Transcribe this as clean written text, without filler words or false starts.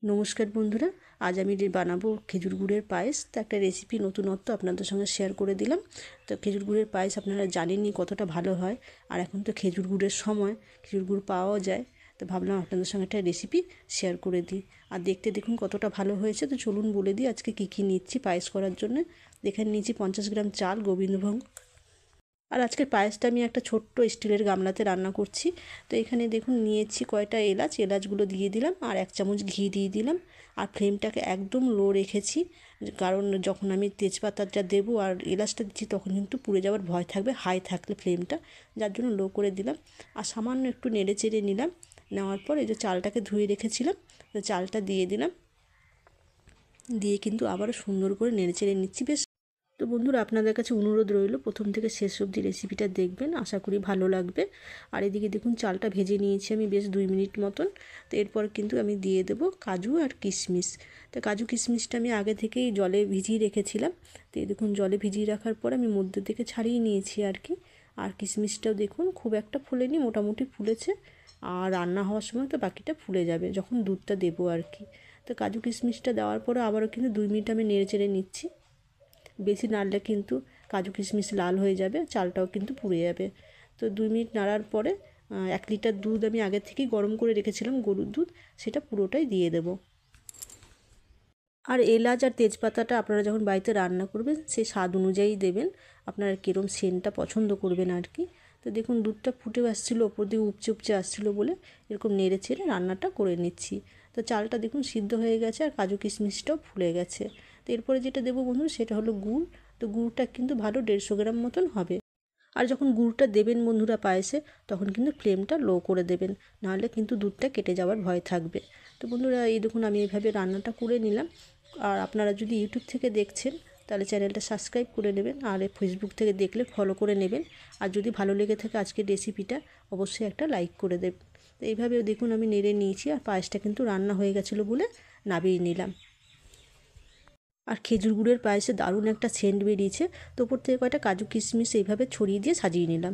নমস্কার বন্ধুরা, আজ আমি বানাবো খেজুর গুড়ের পায়েস। তো একটা রেসিপি নতুনত্ব আপনাদের সঙ্গে শেয়ার করে দিলাম। তো খেজুর গুড়ের পায়েস আপনারা জানেনই কতটা ভালো হয়, আর এখন তো খেজুর গুড়ের সময়, খেজুর গুড় পাওয়াও যায়। তো ভাবলাম আপনাদের সঙ্গে একটা রেসিপি শেয়ার করে দিই। আর দেখতে দেখুন কতটা ভালো হয়েছে। তো চলুন বলে দিই আজকে কী নিচ্ছি পায়েস করার জন্য। এখানে নিয়েছি 50 গ্রাম চাল, গোবিন্দভোগ। আর আজকের পায়েসটা আমি একটা ছোট্ট স্টিলের গামলাতে রান্না করছি। তো এখানে দেখুন নিয়েছি কয়টা এলাচগুলো দিয়ে দিলাম, আর 1 চামচ ঘি দিয়ে দিলাম। আর ফ্লেমটাকে একদম লো রেখেছি, কারণ যখন আমি তেজপাতাটা দেবো আর এলাচটা দিচ্ছি তখন কিন্তু পুড়ে যাওয়ার ভয় থাকবে হাই থাকলে ফ্লেমটা, যার জন্য লো করে দিলাম। আর সামান্য একটু নেড়ে চেড়ে নিলাম। নেওয়ার পর এই যে চালটাকে ধুয়ে রেখেছিলাম, তো চালটা দিয়ে দিলাম। দিয়ে কিন্তু আবারও সুন্দর করে নেড়ে চেড়ে নিচ্ছি। বেশ, তো বন্ধুরা আপনাদের কাছে অনুরোধ রইল প্রথম থেকে শেষ অবধি রেসিপিটা দেখবেন, আশা করি ভালো লাগবে। আর এদিকে দেখুন চালটা ভেজে নিয়েছি আমি বেশ 2 মিনিট মতন। তো এরপর কিন্তু আমি দিয়ে দেবো কাজু আর কিশমিশ। তো কাজু কিশমিশটা আমি আগে থেকেই জলে ভিজিয়ে রেখেছিলাম। তো এই দেখুন জলে ভিজিয়ে রাখার পর আমি মধ্যে থেকে ছাড়িয়ে নিয়েছি আর কি। আর কিশমিশটাও দেখুন খুব একটা ফুলেনি, মোটামুটি ফুলেছে। আর রান্না হওয়ার সময় তো বাকিটা ফুলে যাবে যখন দুধটা দেবো আর কি। তো কাজু কিশমিশটা দেওয়ার পরে আবারও কিন্তু 2 মিনিট আমি নেড়ে চেড়ে নিচ্ছি। বেশি নাড়লে কিন্তু কাজু কিশমিশ লাল হয়ে যাবে, চালটাও কিন্তু পুড়ে যাবে। তো 2 মিনিট নাড়ার পরে 1 লিটার দুধ আমি আগে থেকেই গরম করে রেখেছিলাম, গরুর দুধ, সেটা পুরোটাই দিয়ে দেবো। আর এলাচ আর তেজপাতাটা আপনারা যখন বাড়িতে রান্না করবেন সেই স্বাদ অনুযায়ী দেবেন, আপনারা কীরকম সেন্টটা পছন্দ করবেন আর কি। তো দেখুন দুধটা ফুটে আসছিলো, ওপর দিয়ে উপচে উপচে আসছিলো বলে এরকম নেড়ে চেড়ে রান্নাটা করে নিচ্ছি। তো চালটা দেখুন সিদ্ধ হয়ে গেছে আর কাজু কিশমিশটাও ফুলে গেছে। তো এরপরে যেটা দেবো বন্ধু সেটা হলো গুড়। তো গুড়টা কিন্তু ভালো 150 গ্রাম মতন হবে। আর যখন গুড়টা দেবেন বন্ধুরা পায়েসে, তখন কিন্তু ফ্লেমটা লো করে দেবেন, নাহলে কিন্তু দুধটা কেটে যাওয়ার ভয় থাকবে। তো বন্ধুরা এই দেখুন আমি এইভাবে রান্নাটা করে নিলাম। আর আপনারা যদি ইউটিউব থেকে দেখছেন তাহলে চ্যানেলটা সাবস্ক্রাইব করে নেবেন, আর ফেসবুক থেকে দেখলে ফলো করে নেবেন। আর যদি ভালো লেগে থাকে আজকের রেসিপিটা, অবশ্যই একটা লাইক করে দেবেন। তো এইভাবে দেখুন আমি নেড়ে নিয়েছি, আর পায়েসটা কিন্তু রান্না হয়ে গেছিলো বলে নামিয়ে নিলাম। আর খেজুর গুড়ের পায়েসে দারুণ একটা সেন্ট বেরিয়েছে। তো ওপর থেকে কয়টা কাজু কিশমিশ এইভাবে ছড়িয়ে দিয়ে সাজিয়ে নিলাম।